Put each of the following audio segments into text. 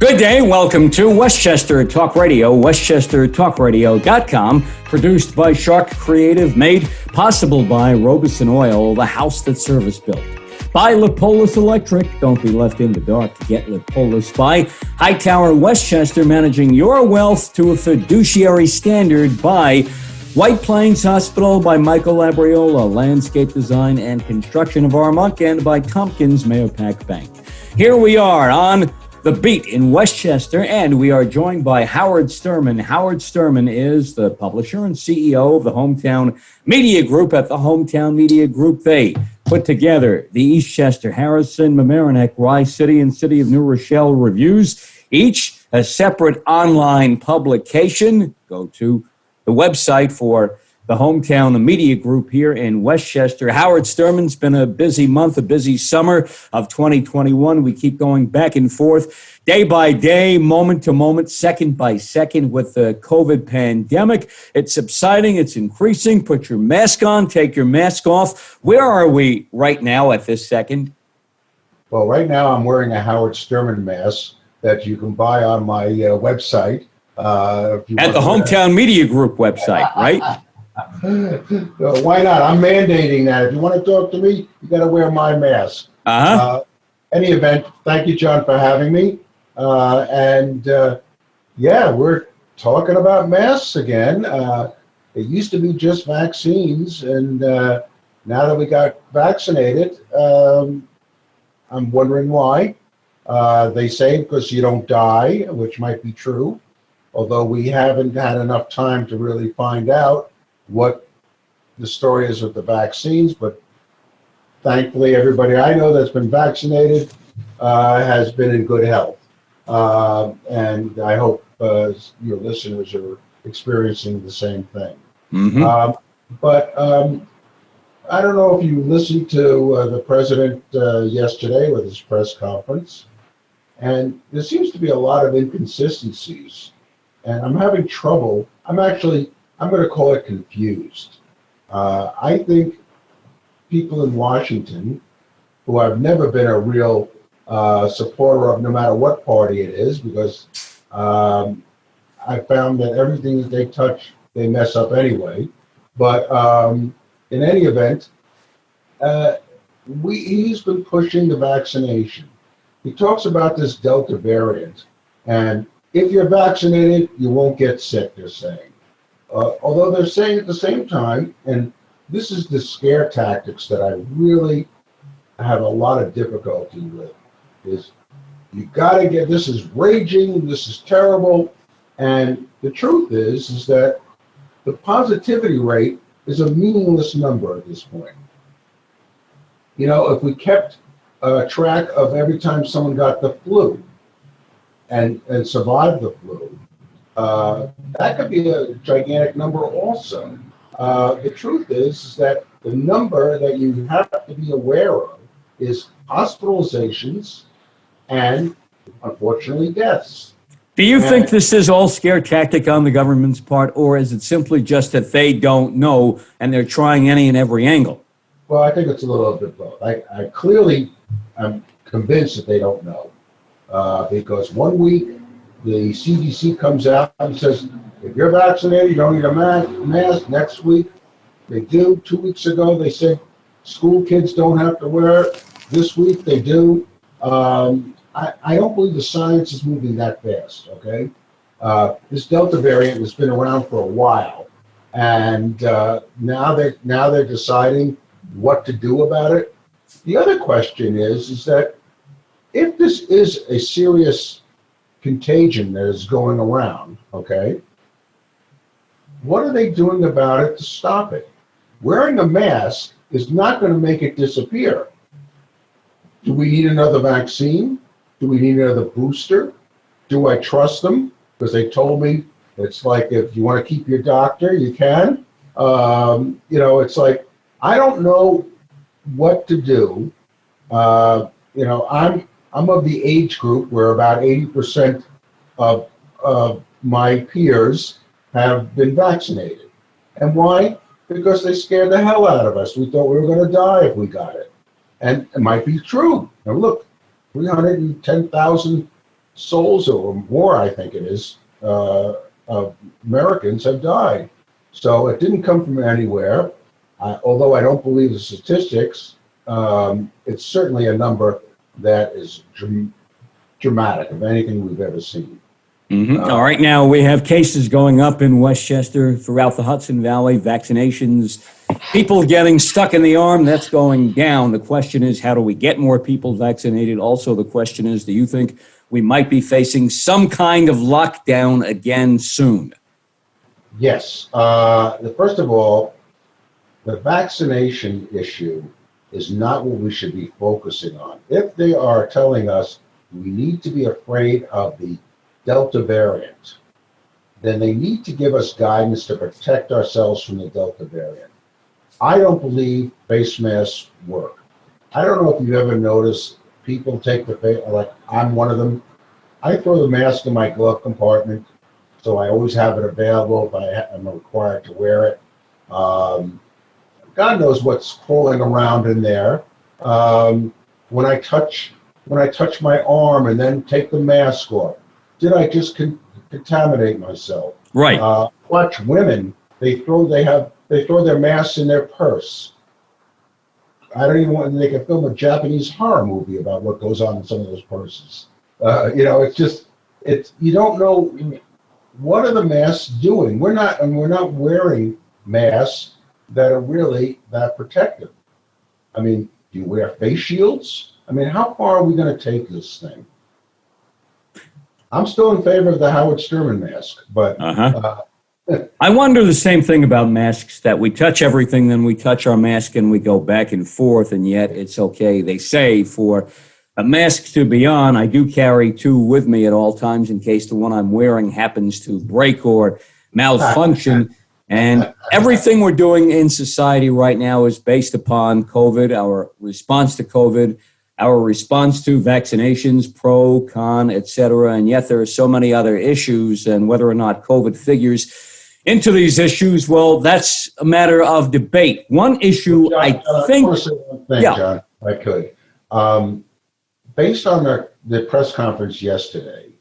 Good day. Welcome to Westchester Talk Radio, westchestertalkradio.com, produced by Sharc Creative, made possible by Robeson Oil, the house that service built. By Lipolis Electric. Don't be left in the dark to get Lipolis. By Hightower Westchester, managing your wealth to a fiduciary standard. By White Plains Hospital, by Michael Labriola, landscape design and construction of Armonk, and by Tompkins Mahopac Bank. Here we are on the Beat in Westchester, and we are joined by Howard Sturman. Howard Sturman is the publisher and CEO of the Hometown Media Group. At the Hometown Media Group, they put together the Eastchester, Harrison, Mamaroneck, Rice City, and City of New Rochelle reviews, each a separate online publication. Go to the website for the Hometown Media Group here in Westchester. Howard Sturman's been a busy month, a busy summer of 2021. We keep going back and forth, day by day, moment to moment, second by second with the COVID pandemic. It's subsiding, it's increasing. Put your mask on, take your mask off. Where are we right now at this second? Well, right now I'm wearing a Howard Sturman mask that you can buy on my website. At the Hometown Media Group website, right? Why not? I'm mandating that. If you want to talk to me, you got to wear my mask. Any event, thank you, John, for having me. Yeah, we're talking about masks again. It used to be just vaccines, and now that we got vaccinated, I'm wondering why. They say because you don't die, which might be true, although we haven't had enough time to really find out what the story is with the vaccines. But thankfully, everybody I know that's been vaccinated has been in good health. And I hope your listeners are experiencing the same thing. Mm-hmm. But I don't know if you listened to the president yesterday with his press conference, and there seems to be a lot of inconsistencies, and I'm having trouble. I'm going to call it confused. I think people in Washington, who I've never been a real supporter of, no matter what party it is, because I found that everything that they touch, they mess up anyway. But in any event, he's been pushing the vaccination. He talks about this Delta variant, and if you're vaccinated, you won't get sick, they're saying. Although they're saying at the same time, and this is the scare tactics that I really have a lot of difficulty with, is you got to get, this is raging, this is terrible, and the truth is that the positivity rate is a meaningless number at this point. You know, if we kept track of every time someone got the flu and survived the flu, that could be a gigantic number also. The truth is that the number that you have to be aware of is hospitalizations and, unfortunately, deaths. Do you think this is all scare tactic on the government's part, or is it simply just that they don't know and they're trying any and every angle? Well, I think it's a little bit both. I clearly am convinced that they don't know, because 1 week the CDC comes out and says, if you're vaccinated, you don't need a mask. Next week, they do. 2 weeks ago, they said school kids don't have to wear it. This week, they do. I don't believe the science is moving that fast, okay? This Delta variant has been around for a while, and now they're deciding what to do about it. The other question is that if this is a serious contagion that is going around, okay, what are they doing about it to stop it? Wearing a mask is not going to make it disappear. Do we need another vaccine? Do we need another booster? Do I trust them? Because they told me it's like, if you want to keep your doctor, you can. It's like, I don't know what to do. I'm of the age group where about 80% of my peers have been vaccinated. And why? Because they scared the hell out of us. We thought we were going to die if we got it. And it might be true. Now look, 310,000 souls or more, I think it is, of Americans have died. So it didn't come from anywhere. Although I don't believe the statistics, it's certainly a number that is dramatic of anything we've ever seen. Mm-hmm. All right, now we have cases going up in Westchester, throughout the Hudson Valley, vaccinations, people getting stuck in the arm, that's going down. The question is, how do we get more people vaccinated? Also, the question is, do you think we might be facing some kind of lockdown again soon? Yes. First of all, the vaccination issue is not what we should be focusing on. If they are telling us we need to be afraid of the Delta variant, then they need to give us guidance to protect ourselves from the Delta variant. I don't believe face masks work. I don't know if you've ever noticed people take the face, like I'm one of them. I throw the mask in my glove compartment, so I always have it available if I'm required to wear it. God knows what's crawling around in there. When I touch my arm and then take the mask off, did I just contaminate myself? Right. Watch women. They throw their masks in their purse. I don't even want. They can film a Japanese horror movie about what goes on in some of those purses. It's you don't know what are the masks doing. We're not wearing masks that are really that protective. I mean, do you wear face shields? I mean, how far are we going to take this thing? I'm still in favor of the Howard Sturman mask, but I wonder the same thing about masks, that we touch everything, then we touch our mask and we go back and forth, and yet it's okay, they say, for a mask to be on. I do carry two with me at all times in case the one I'm wearing happens to break or malfunction. And everything we're doing in society right now is based upon COVID, our response to COVID, our response to vaccinations, pro, con, et cetera. And yet there are so many other issues, and whether or not COVID figures into these issues, well, that's a matter of debate. One issue, John, I think... I want to say one thing, yeah. John, if I could. Based on the press conference yesterday,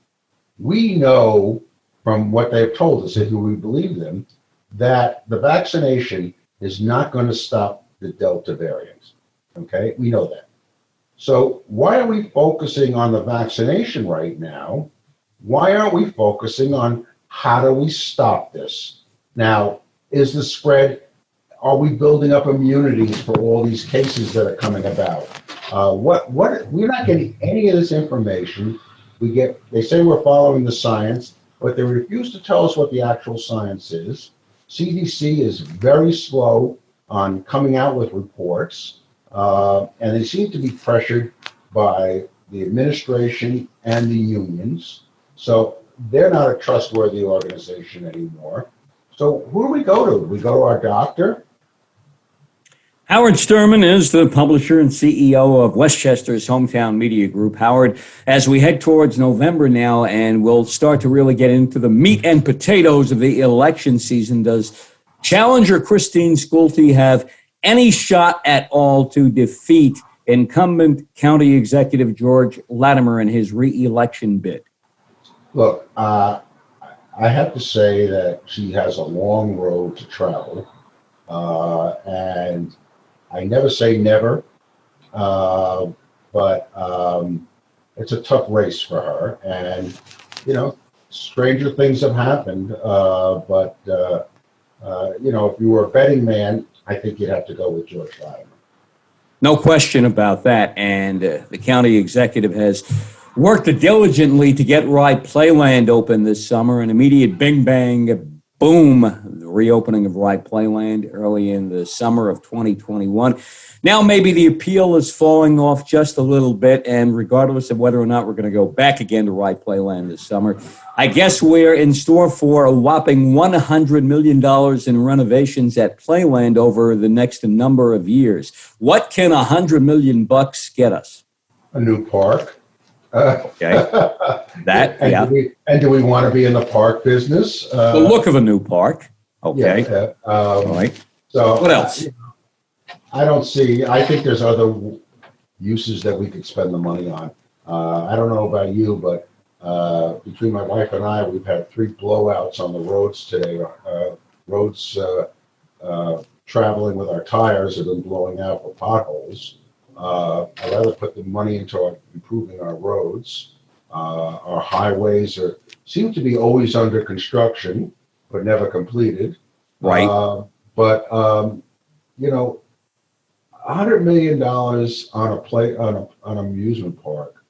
we know from what they've told us, if we believe them, that the vaccination is not going to stop the Delta variant. Okay? We know that. So why are we focusing on the vaccination right now? Why aren't we focusing on how do we stop this? Now, is the spread, are we building up immunity for all these cases that are coming about? We're not getting any of this information. They say we're following the science, but they refuse to tell us what the actual science is. CDC is very slow on coming out with reports. And they seem to be pressured by the administration and the unions. So they're not a trustworthy organization anymore. So who do we go to? We go to our doctor? Howard Sturman is the publisher and CEO of Westchester's Hometown Media Group. Howard, as we head towards November now and we'll start to really get into the meat and potatoes of the election season, does challenger Christine Schulte have any shot at all to defeat incumbent County Executive George Latimer in his re-election bid? Look, I have to say that she has a long road to travel, and I never say never, but it's a tough race for her, and, stranger things have happened, but if you were a betting man, I think you'd have to go with George Latimer. No question about that. And the county executive has worked diligently to get Rye Playland open this summer. An immediate bing, bang, boom, the reopening of Rye Playland early in the summer of 2021. Now maybe the appeal is falling off just a little bit, and regardless of whether or not we're going to go back again to Rye Playland this summer, I guess we're in store for a whopping $100 million in renovations at Playland over the next number of years. What can $100 million get us? A new park. Okay. Do we want to be in the park business? The look of a new park. Okay. Yeah, all right. So what else? I think there's other uses that we could spend the money on. I don't know about you, but Between my wife and I, we've had 3 blowouts on the roads today. Roads traveling with our tires have been blowing out for potholes. I'd rather put the money into improving our roads. Our highways seem to be always under construction, but never completed. Right. But $100 million on an amusement park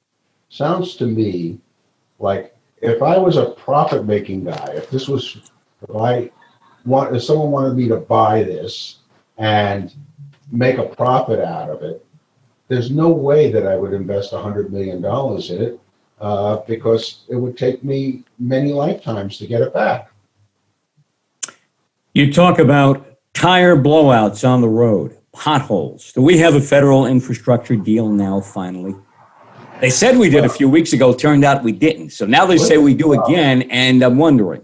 sounds to me like, if I was a profit-making guy, if someone wanted me to buy this and make a profit out of it, there's no way that I would invest $100 million in it, because it would take me many lifetimes to get it back. You talk about tire blowouts on the road, potholes. Do we have a federal infrastructure deal now, finally? They said we did a few weeks ago. Turned out we didn't. So now they say we do again, and I'm wondering.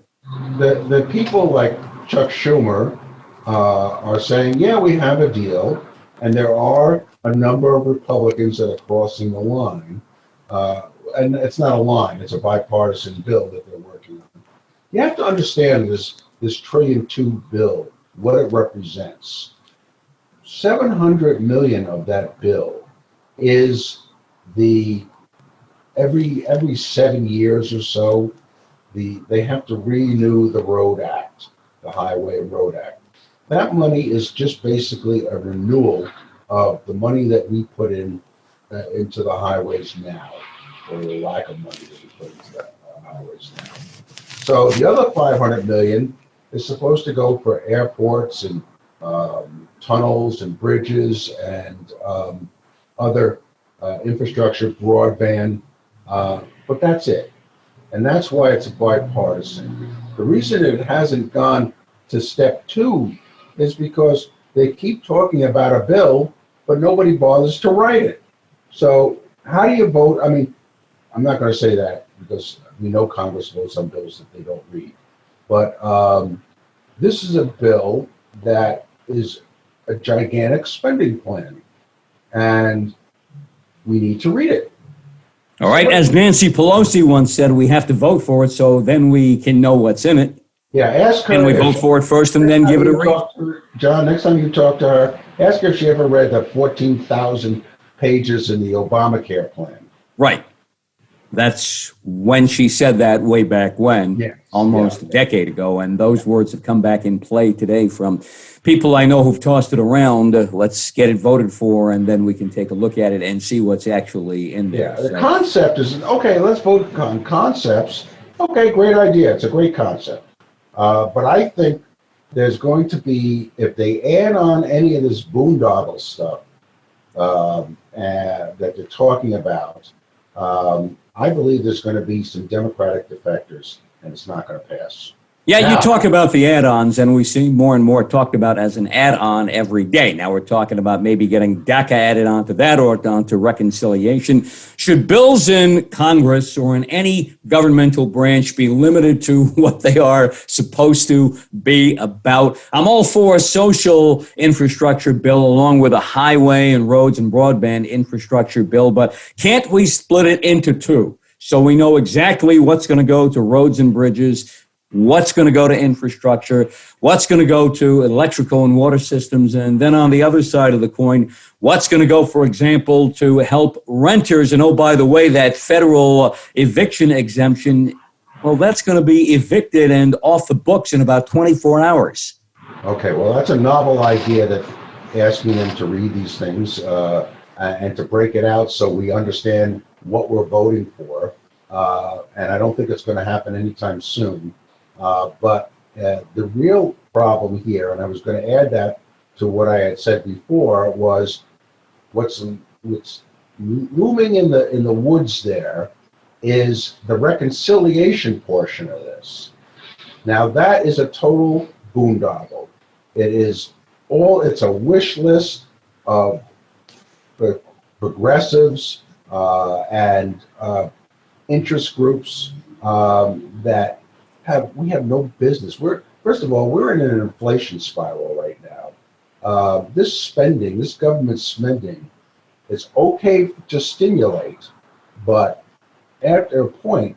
The people like Chuck Schumer are saying, yeah, we have a deal, and there are a number of Republicans that are crossing the line. And it's not a line, it's a bipartisan bill that they're working on. You have to understand this $1.2 trillion bill, what it represents. $700 million of that bill is every 7 years or so, they have to renew the Road Act, the Highway and Road Act. That money is just basically a renewal of the money that we put into the highways now, or the lack of money that we put into the highways now. So the other $500 million is supposed to go for airports and tunnels and bridges and other infrastructure, broadband, but that's it. And that's why it's a bipartisan. The reason it hasn't gone to step 2 is because they keep talking about a bill, but nobody bothers to write it. So how do you vote? I mean, I'm not going to say that because we know Congress votes on bills that they don't read. But this is a bill that is a gigantic spending plan, and we need to read it. All right. As Nancy Pelosi once said, we have to vote for it so then we can know what's in it. Yeah, ask her. And we vote for it first and then give it a read. John, next time you talk to her, ask her if she ever read the 14,000 pages in the Obamacare plan. Right. That's when she said that way back when, yes, almost a decade ago. And those words have come back in play today from people I know who've tossed it around. Let's get it voted for, and then we can take a look at it and see what's actually in there. Yeah, the concept is, okay, let's vote on concepts. Okay, great idea. It's a great concept. But I think there's going to be, if they add on any of this boondoggle stuff that they're talking about, I believe there's going to be some Democratic defectors, and it's not going to pass. Yeah, you talk about the add-ons, and we see more and more talked about as an add-on every day. Now we're talking about maybe getting DACA added onto that or onto reconciliation. Should bills in Congress or in any governmental branch be limited to what they are supposed to be about? I'm all for a social infrastructure bill along with a highway and roads and broadband infrastructure bill, but can't we split it into 2 so we know exactly what's going to go to roads and bridges, what's going to go to infrastructure, what's going to go to electrical and water systems, and then on the other side of the coin, what's going to go, for example, to help renters? And oh, by the way, that federal eviction exemption, well, that's going to be evicted and off the books in about 24 hours. Okay, well, that's a novel idea, that asking them to read these things and to break it out so we understand what we're voting for. And I don't think it's going to happen anytime soon. But the real problem here, and I was going to add that to what I had said before, was what's looming in the woods there is the reconciliation portion of this. Now that is a total boondoggle. It's a wish list of progressives and interest groups that we have no business. First of all, we're in an inflation spiral right now. This government spending, is okay to stimulate, but after a point,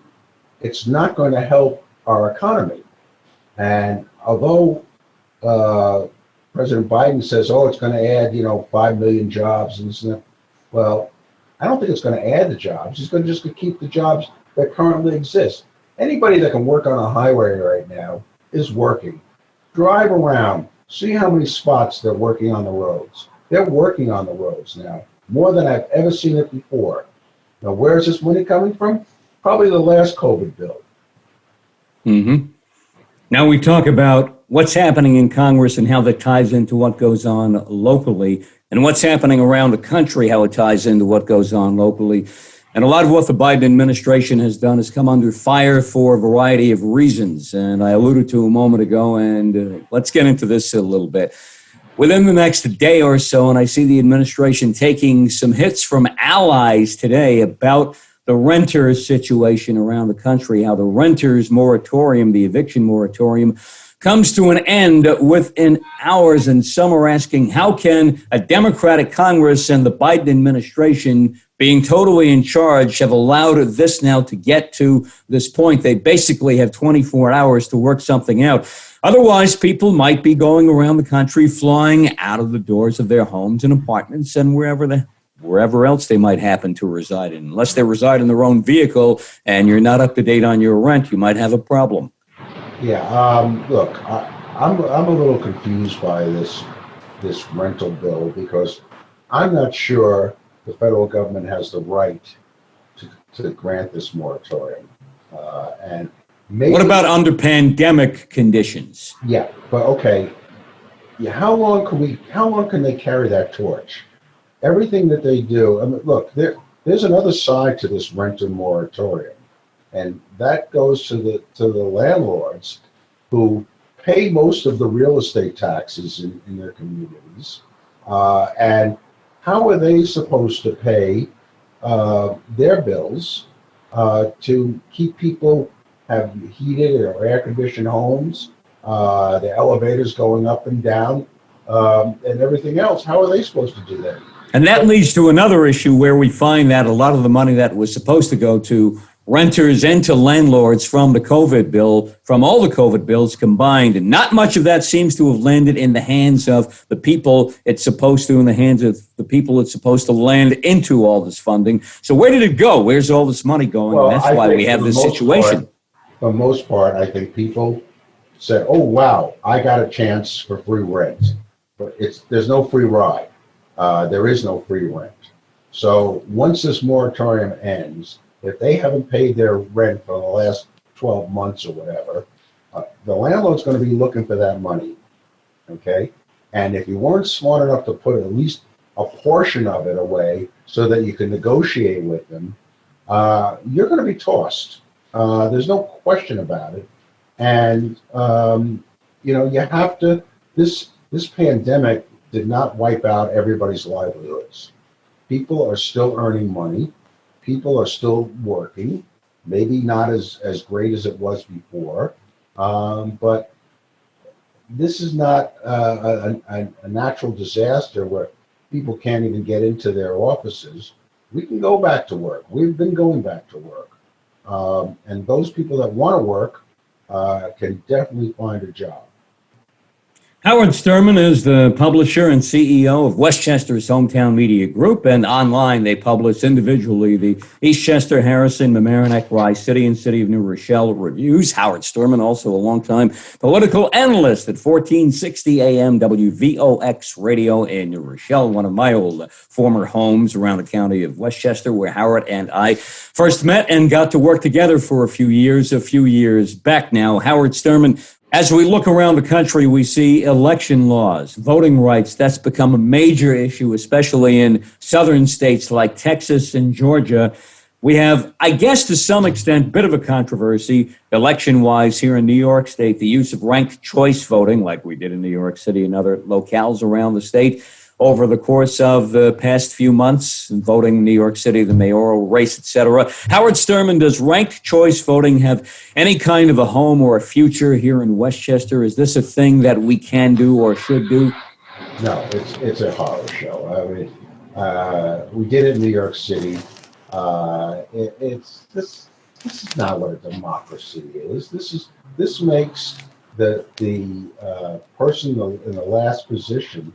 it's not going to help our economy. And although President Biden says, "Oh, it's going to add, 5 million jobs," and stuff, well, I don't think it's going to add the jobs. It's going to just keep the jobs that currently exist. Anybody that can work on a highway right now is working. Drive around, see how many spots they're working on the roads. They're working on the roads now, more than I've ever seen it before. Now, where is this money coming from? Probably the last COVID bill. Mm-hmm. Now we talk about what's happening in Congress and how that ties into what goes on locally, and what's happening around the country, how it ties into what goes on locally. And a lot of what the Biden administration has done has come under fire for a variety of reasons. And I alluded to a moment ago, and let's get into this a little bit. Within the next day or so, and I see the administration taking some hits from allies today about the renters situation around the country, how the renters moratorium, the eviction moratorium, comes to an end within hours. And some are asking, how can a Democratic Congress and the Biden administration, being totally in charge, have allowed this now to get to this point? They basically have 24 hours to work something out. Otherwise, people might be going around the country, flying out of the doors of their homes and apartments and wherever else they might happen to reside in. Unless they reside in their own vehicle and you're not up to date on your rent, you might have a problem. Yeah, look, I'm a little confused by this rental bill, because I'm not sure the federal government has the right to grant this moratorium. And maybe, what about under pandemic conditions? Yeah, but okay. Yeah, how long can they carry that torch? Everything that they do. I mean, look, there's another side to this rental moratorium. And that goes to the landlords who pay most of the real estate taxes in their communities. And how are they supposed to pay their bills to keep people have heated or air-conditioned homes, the elevators going up and down, and everything else? How are they supposed to do that? And that leads to another issue where we find that a lot of the money that was supposed to go to renters and to landlords from the COVID bill, from all the COVID bills combined, and not much of that seems to have landed in the hands of the people it's supposed to, in the hands of the people it's supposed to land into all this funding. So where did it go? Where's all this money going? Well, and that's why we have this situation. For the most part, I think people said, "Oh, wow, I got a chance for free rent." But there's no free ride. There is no free rent. So once this moratorium ends, if they haven't paid their rent for the last 12 months or whatever, the landlord's going to be looking for that money, okay? And if you weren't smart enough to put at least a portion of it away so that you can negotiate with them, you're going to be tossed. There's no question about it. And, you have to, this pandemic did not wipe out everybody's livelihoods. People are still earning money. People are still working, maybe not as great as it was before, but this is not a natural disaster where people can't even get into their offices. We can go back to work. We've been going back to work. And those people that want to work can definitely find a job. Howard Sturman is the publisher and CEO of Westchester's Hometown Media Group, and online they publish individually the Eastchester, Harrison, Mamaroneck, Tri-City, and City of New Rochelle reviews. Howard Sturman, also a longtime political analyst at 1460 AM WVOX Radio in New Rochelle, one of my old former homes around the county of Westchester, where Howard and I first met and got to work together for a few years back now. Howard Sturman, as we look around the country, we see election laws, voting rights. That's become a major issue, especially in southern states like Texas and Georgia. We have, I guess to some extent, a bit of a controversy election-wise here in New York State, the use of ranked choice voting, like we did in New York City and other locales around the state, over the course of the past few months, voting in New York City, the mayoral race, etc. Howard Sturman, does ranked choice voting have any kind of a home or a future here in Westchester? Is this a thing that we can do or should do? No, it's a horror show. I mean, we did it in New York City. It's this is not what a democracy is. This makes the person in the last position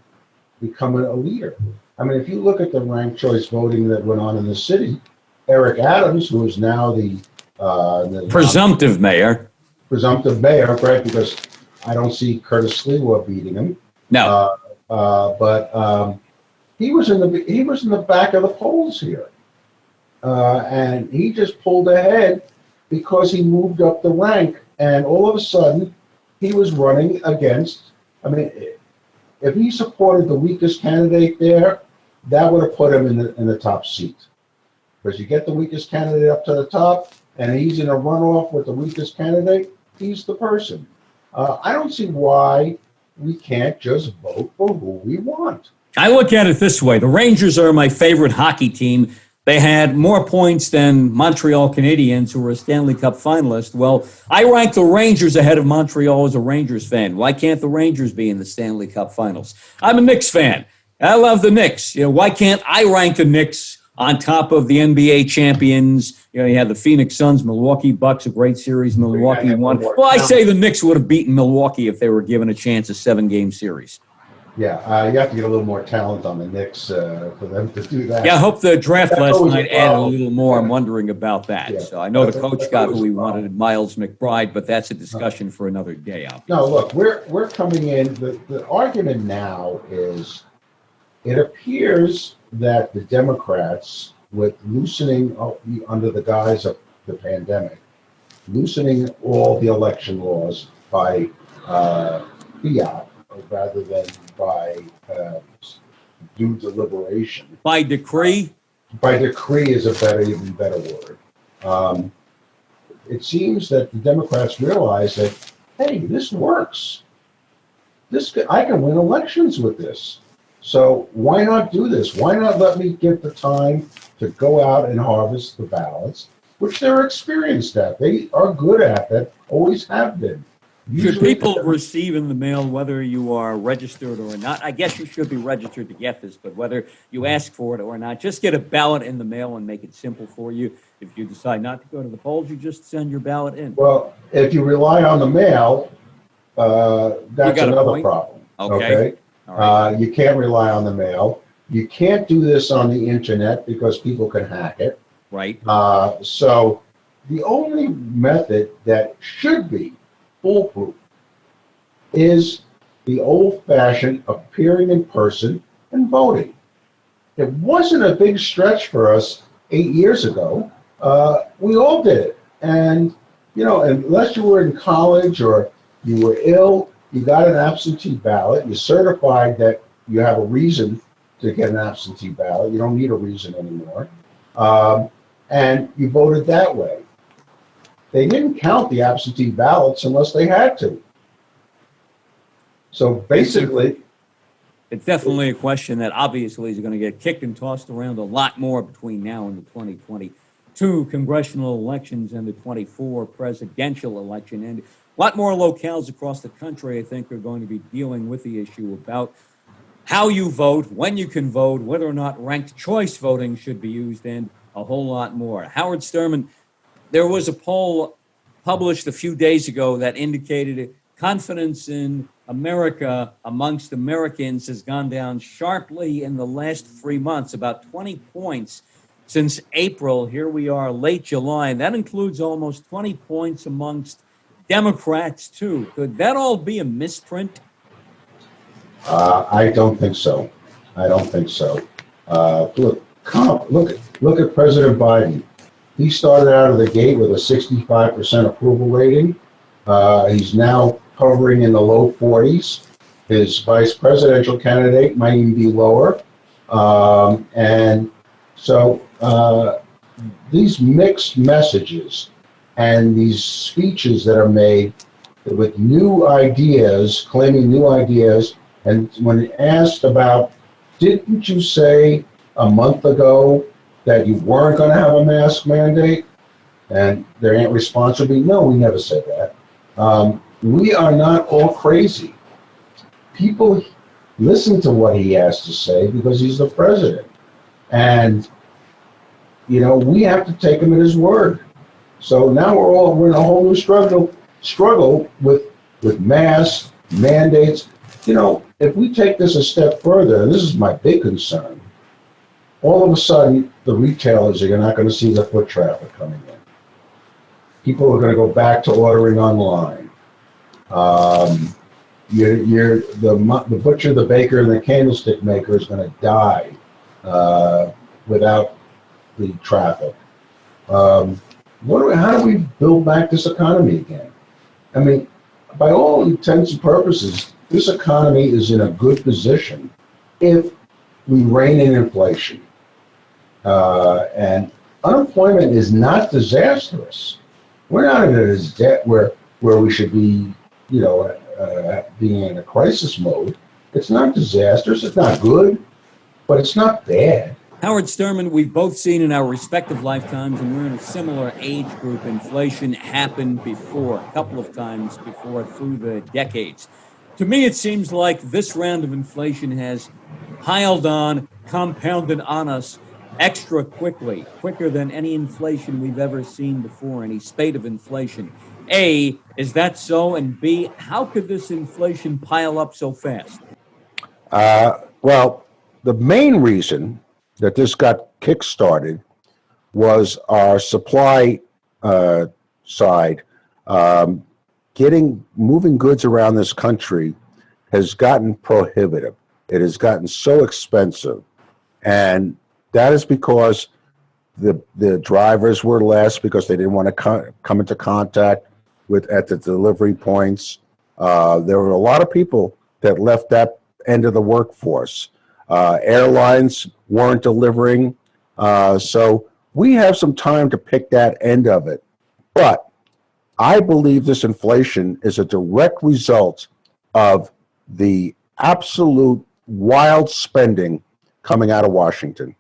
become a leader. I mean, if you look at the ranked choice voting that went on in the city, Eric Adams, who is now the presumptive mayor, right? Because I don't see Curtis Sliwa beating him. No, but he was in the back of the polls here, and he just pulled ahead because he moved up the rank, and all of a sudden he was running against. I mean, if he supported the weakest candidate there, that would have put him in the top seat. Because you get the weakest candidate up to the top, and he's in a runoff with the weakest candidate, he's the person. I don't see why we can't just vote for who we want. I look at it this way. The Rangers are my favorite hockey team. They had more points than Montreal Canadiens, who were a Stanley Cup finalist. Well, I rank the Rangers ahead of Montreal as a Rangers fan. Why can't the Rangers be in the Stanley Cup finals? I'm a Knicks fan. I love the Knicks. Why can't I rank the Knicks on top of the NBA champions? You had the Phoenix Suns, Milwaukee Bucks, a great series. Milwaukee won. Well, I say the Knicks would have beaten Milwaukee if they were given a chance, a 7-game series. Yeah, you have to get a little more talent on the Knicks for them to do that. Yeah, I hope the draft last night added a little more. I'm wondering about that. Yeah. So I know the coach got who he wanted, Miles McBride, but that's a discussion for another day. No, look, we're coming in. The argument now is it appears that the Democrats, with loosening under the guise of the pandemic, loosening all the election laws by fiat rather than by due deliberation. By decree? By decree is a even better word. It seems that the Democrats realize that, hey, this works. I can win elections with this. So why not do this? Why not let me get the time to go out and harvest the ballots, which they're experienced at. They are good at that, always have been. Should people receive in the mail, whether you are registered or not? I guess you should be registered to get this, but whether you ask for it or not, just get a ballot in the mail and make it simple for you. If you decide not to go to the polls, you just send your ballot in. Well, if you rely on the mail, that's another problem. Okay? All right. You can't rely on the mail. You can't do this on the internet because people can hack it. Right. So the only method that should be foolproof is the old-fashioned appearing in person and voting. It wasn't a big stretch for us 8 years ago. We all did it. And, unless you were in college or you were ill, you got an absentee ballot. You certified that you have a reason to get an absentee ballot. You don't need a reason anymore. And you voted that way. They didn't count the absentee ballots unless they had to. So basically, it's definitely a question that obviously is going to get kicked and tossed around a lot more between now and the 2022 congressional elections and the 24 presidential election. And a lot more locales across the country, I think, are going to be dealing with the issue about how you vote, when you can vote, whether or not ranked choice voting should be used, and a whole lot more. Howard Sturman, there was a poll published a few days ago that indicated confidence in America amongst Americans has gone down sharply in the last 3 months, about 20 points since April. Here we are, late July, and that includes almost 20 points amongst Democrats, too. Could that all be a misprint? I don't think so. Look at President Biden. He started out of the gate with a 65% approval rating. He's now hovering in the low 40s. His vice presidential candidate might even be lower. And so these mixed messages and these speeches that are made with new ideas, claiming new ideas, and when asked about, didn't you say a month ago that you weren't going to have a mask mandate? And their response would be, no, we never said that. We are not all crazy. People listen to what he has to say because he's the president. And, we have to take him at his word. So now we're in a whole new struggle with masks, mandates. You know, if we take this a step further, and this is my big concern, all of a sudden the retailers are not going to see the foot traffic coming in. People are going to go back to ordering online. The butcher, the baker, and the candlestick maker is going to die without the traffic. How do we build back this economy again? I mean, by all intents and purposes, this economy is in a good position if we rein in inflation. And unemployment is not disastrous. We're not in a debt where we should be, being in a crisis mode. It's not disastrous. It's not good, but it's not bad. Howard Sturman, we've both seen in our respective lifetimes, and we're in a similar age group, inflation happened before, a couple of times before through the decades. To me, it seems like this round of inflation has piled on, compounded on us extra quickly, quicker than any inflation we've ever seen before, any spate of inflation. A, is that so? And B, how could this inflation pile up so fast? Well, the main reason that this got kick-started was our supply side. Moving goods around this country has gotten prohibitive. It has gotten so expensive. And that is because the drivers were less because they didn't want to come into contact at the delivery points. There were a lot of people that left that end of the workforce. Airlines weren't delivering. So we have some time to pick that end of it. But I believe this inflation is a direct result of the absolute wild spending coming out of Washington.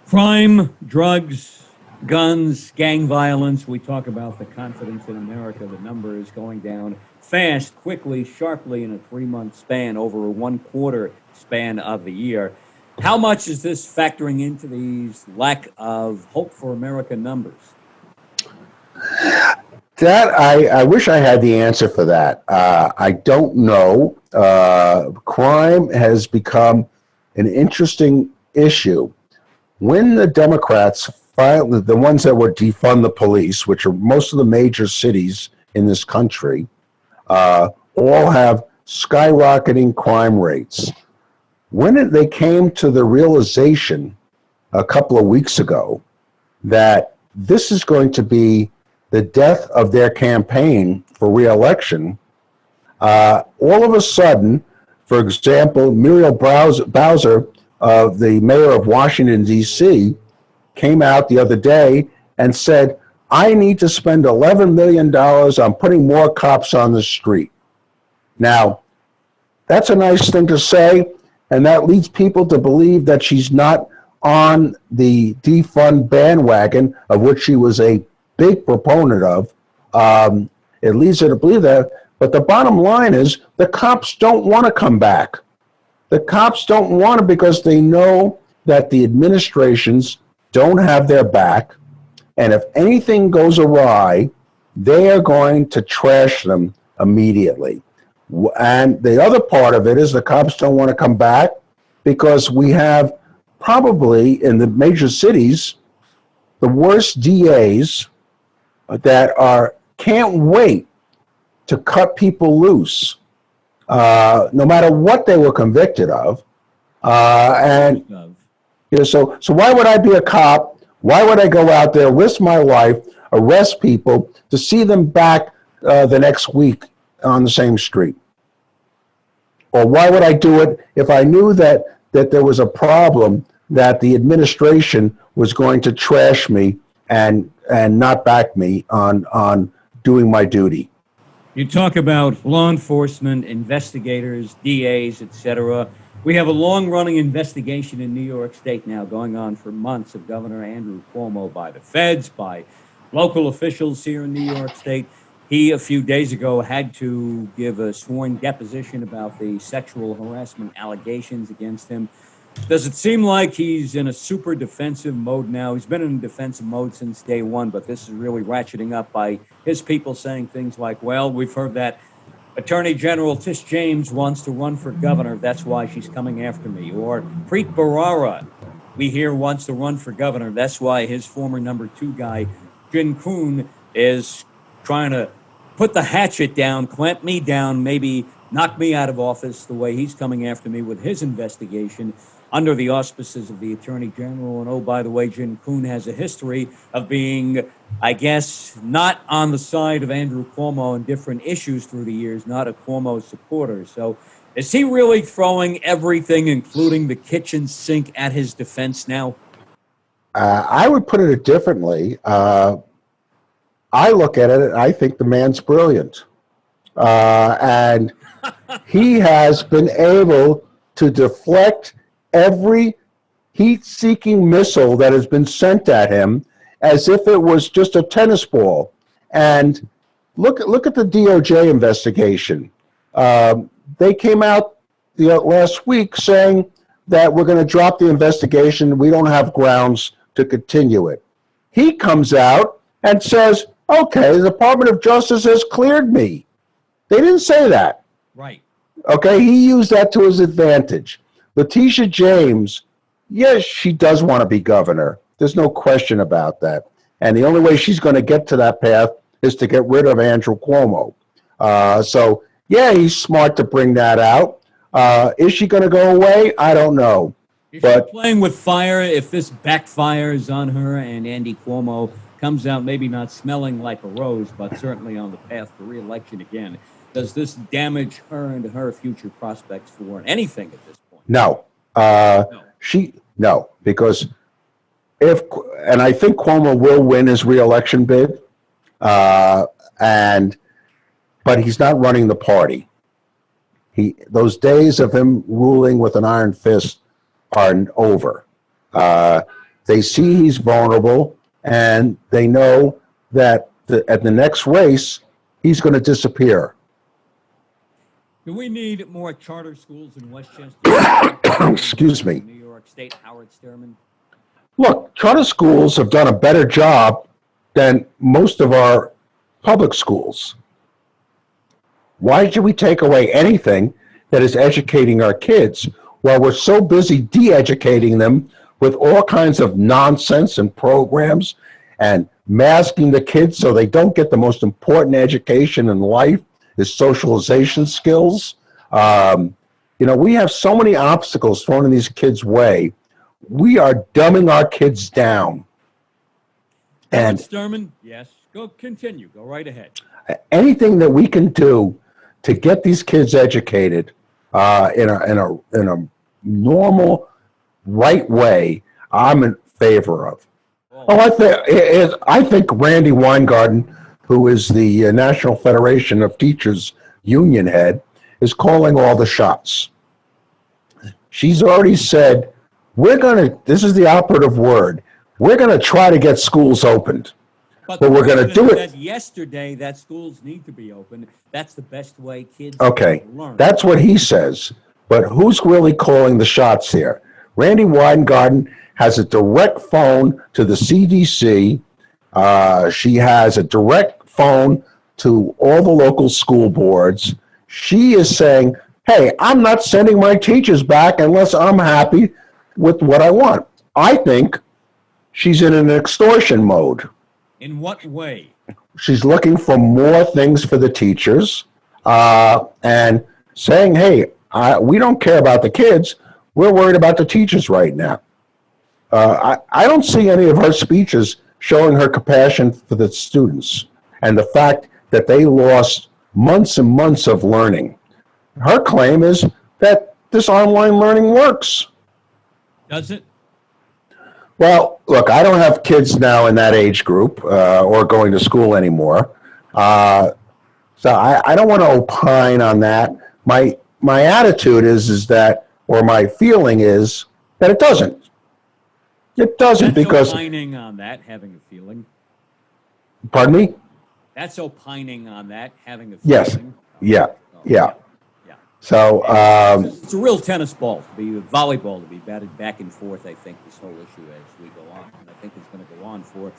Crime, drugs, guns, gang violence. We talk about the confidence in America. The number is going down fast, quickly, sharply in a 3-month span, over a 1/4 span of the year. How much is this factoring into these lack of hope for America numbers? That I wish I had the answer for that. I don't know. Crime has become an interesting issue. When the Democrats, the ones that would defund the police, which are most of the major cities in this country, all have skyrocketing crime rates. When they came to the realization a couple of weeks ago that this is going to be the death of their campaign for re-election, all of a sudden, for example, Muriel Bowser, the mayor of Washington, D.C., came out the other day and said, I need to spend $11 million on putting more cops on the street. Now, that's a nice thing to say, and that leads people to believe that she's not on the defund bandwagon, of which she was a big proponent of. It leads her to believe that. But the bottom line is the cops don't want to come back. The cops don't want to because they know that the administrations don't have their back. And if anything goes awry, they are going to trash them immediately. And the other part of it is the cops don't want to come back because we have probably in the major cities the worst DAs that can't wait to cut people loose, no matter what they were convicted of. So why would I be a cop? Why would I go out there, risk my life, arrest people to see them back the next week on the same street? Or why would I do it if I knew that there was a problem, that the administration was going to trash me and not back me on doing my duty? You talk about law enforcement, investigators, DAs, etc. We have a long-running investigation in New York State now going on for months of Governor Andrew Cuomo by the feds, by local officials here in New York State. He, a few days ago, had to give a sworn deposition about the sexual harassment allegations against him. Does it seem like he's in a super defensive mode now? He's been in defensive mode since day one, but this is really ratcheting up by his people saying things like, well, we've heard that Attorney General Tish James wants to run for governor. That's why she's coming after me. Or Preet Bharara, we hear, wants to run for governor. That's why his former number 2 guy, Jin Kuhn, is trying to put the hatchet down, clamp me down, maybe knock me out of office the way he's coming after me with his investigation under the auspices of the Attorney General. And, oh, by the way, Jin Kuhn has a history of being, I guess, not on the side of Andrew Cuomo on different issues through the years, not a Cuomo supporter. So is he really throwing everything, including the kitchen sink, at his defense now? I would put it differently. I look at it, I think the man's brilliant. And he has been able to deflect every heat-seeking missile that has been sent at him as if it was just a tennis ball. And look at the DOJ investigation. They came out last week saying that we're going to drop the investigation. We don't have grounds to continue it. He comes out and says, okay, the Department of Justice has cleared me. They didn't say that. Right. Okay, he used that to his advantage. Letitia James, yes, she does want to be governor. There's no question about that. And the only way she's going to get to that path is to get rid of Andrew Cuomo. So, yeah, he's smart to bring that out. Is she going to go away? I don't know. Is she playing with fire if this backfires on her and Andy Cuomo comes out maybe not smelling like a rose, but certainly on the path to re-election again? Does this damage her and her future prospects for anything at this point? No. No, because and I think Cuomo will win his re-election bid, but he's not running the party. Those days of him ruling with an iron fist are over. They see he's vulnerable, and they know that at the next race, he's going to disappear. Do we need more charter schools in Westchester? Excuse me. New York State, Howard Sturman. Look, charter schools have done a better job than most of our public schools. Why should we take away anything that is educating our kids while we're so busy de-educating them with all kinds of nonsense and programs and masking the kids so they don't get the most important education in life, is socialization skills? We have so many obstacles thrown in these kids' way. We are dumbing our kids down. And Sturman, yes, continue. Go right ahead. Anything that we can do to get these kids educated in a normal, right way, I'm in favor of. I think Randy Weingarten, who is the National Federation of Teachers union head, is calling all the shots. She's already said, this is the operative word, we're going to try to get schools opened. But we're going to do it. Yesterday, that schools need to be open. That's the best way kids learn. That's what he says. But who's really calling the shots here? Randy Weingarten has a direct phone to the CDC. She has a direct phone to all the local school boards. She is saying, hey, I'm not sending my teachers back unless I'm happy with what I want. I think she's in an extortion mode. In what way? She's looking for more things for the teachers and saying, hey, we don't care about the kids. We're worried about the teachers right now. I don't see any of her speeches showing her compassion for the students and the fact that they lost months and months of learning. Her claim is that this online learning works. Does it? Well, look, I don't have kids now in that age group or going to school anymore. So I don't want to opine on that. My attitude is that, or my feeling is that it doesn't. It doesn't. That's because opining on that, having a feeling. Pardon me? That's opining on that, having a feeling. Yes. Yeah. So it's a real tennis ball to be a volleyball to be batted back and forth. I think this whole issue as we go on, and I think it's going to go on for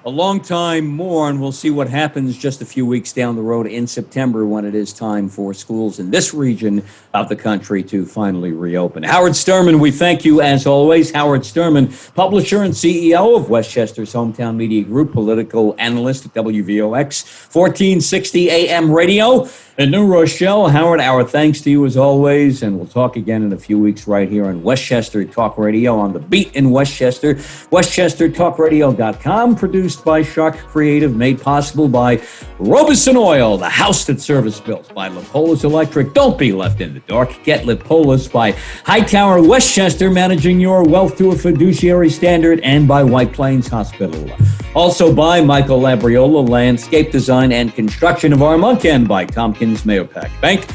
a long time more, and we'll see what happens just a few weeks down the road in September when it is time for schools in this region of the country to finally reopen. Howard Sturman, we thank you as always. Howard Sturman, publisher and CEO of Westchester's Hometown Media Group, political analyst at WVOX 1460 AM radio in New Rochelle. Howard, our thanks to you as always, and we'll talk again in a few weeks right here on Westchester Talk Radio on the Beat in Westchester, WestchesterTalkRadio.com, produced by Sharc Creative, made possible by Robeson Oil, the house that service built by Lipolis Electric. Don't be left in the dark. Get Lipolis by Hightower Westchester, managing your wealth to a fiduciary standard, and by White Plains Hospital. Also by Michael Labriola, landscape design and construction of Armonk, and by Tompkins Mahopac Bank.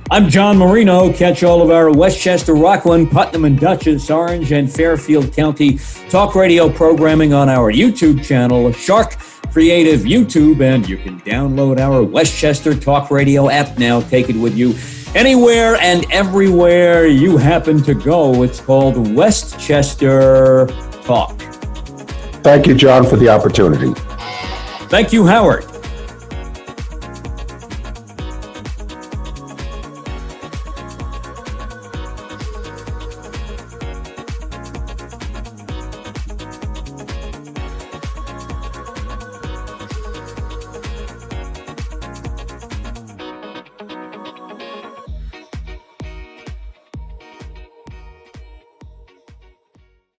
I'm John Marino. Catch all of our Westchester, Rockland, Putnam and Dutchess, Orange and Fairfield County talk radio programming on our YouTube channel, Sharc Creative YouTube, and you can download our Westchester Talk Radio app now. Take it with you anywhere and everywhere you happen to go. It's called Westchester Talk. Thank you, John, for the opportunity. Thank you, Howard.